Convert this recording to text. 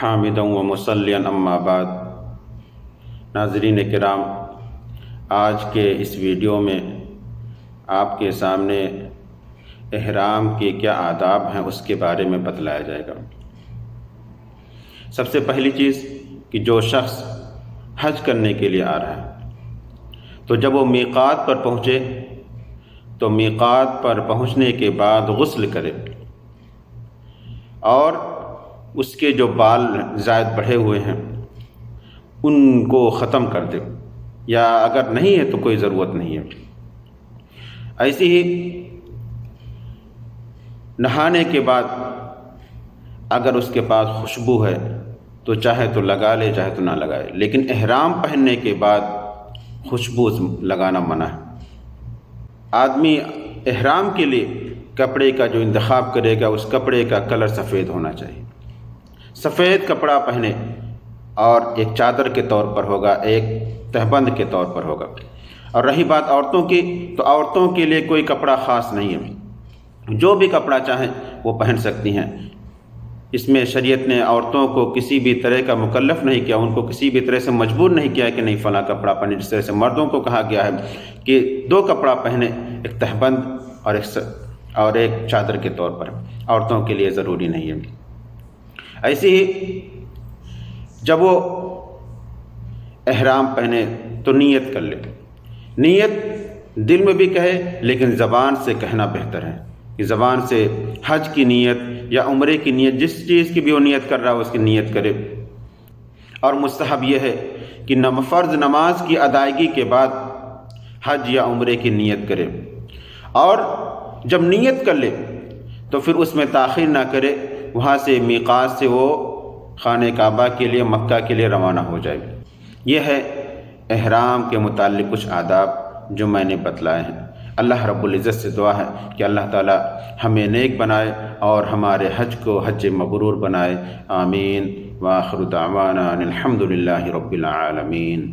حامدا و مصلیا اما بعد۔ ناظرین کرام، آج کے اس ویڈیو میں آپ کے سامنے احرام کے کیا آداب ہیں اس کے بارے میں بتلایا جائے گا۔ سب سے پہلی چیز کہ جو شخص حج کرنے کے لیے آ رہا ہے تو جب وہ میقات پر پہنچے تو میقات پر پہنچنے کے بعد غسل کرے اور اس کے جو بال زائد بڑھے ہوئے ہیں ان کو ختم کر دے، یا اگر نہیں ہے تو کوئی ضرورت نہیں ہے۔ ایسی ہی نہانے کے بعد اگر اس کے پاس خوشبو ہے تو چاہے تو لگا لے چاہے تو نہ لگائے، لیکن احرام پہننے کے بعد خوشبو لگانا منع ہے۔ آدمی احرام کے لیے کپڑے کا جو انتخاب کرے گا اس کپڑے کا کلر سفید ہونا چاہیے۔ سفید کپڑا پہنے، اور ایک چادر کے طور پر ہوگا، ایک تہبند کے طور پر ہوگا۔ اور رہی بات عورتوں کی، تو عورتوں کے لیے کوئی کپڑا خاص نہیں ہے، جو بھی کپڑا چاہیں وہ پہن سکتی ہیں۔ اس میں شریعت نے عورتوں کو کسی بھی طرح کا مکلف نہیں کیا، ان کو کسی بھی طرح سے مجبور نہیں کیا کہ نہیں فلاں کپڑا پہنے۔ جس طرح سے مردوں کو کہا گیا ہے کہ دو کپڑا پہنے، ایک تہبند اور ایک چادر کے طور پر، عورتوں کے لیے ضروری نہیں ہے۔ ایسے ہی جب وہ احرام پہنے تو نیت کر لے۔ نیت دل میں بھی کہے لیکن زبان سے کہنا بہتر ہے، کہ زبان سے حج کی نیت یا عمرے کی نیت، جس چیز کی بھی وہ نیت کر رہا ہے اس کی نیت کرے۔ اور مستحب یہ ہے کہ فرض نماز کی ادائیگی کے بعد حج یا عمرے کی نیت کرے، اور جب نیت کر لے تو پھر اس میں تاخیر نہ کرے، وہاں سے میقات سے وہ خانہ کعبہ کے لیے، مکہ کے لیے روانہ ہو جائے۔ یہ ہے احرام کے متعلق کچھ آداب جو میں نے بتلائے ہیں۔ اللہ رب العزت سے دعا ہے کہ اللہ تعالی ہمیں نیک بنائے اور ہمارے حج کو حج مبرور بنائے۔ آمین۔ وآخر دعوانا ان الحمد للہ رب العالمین۔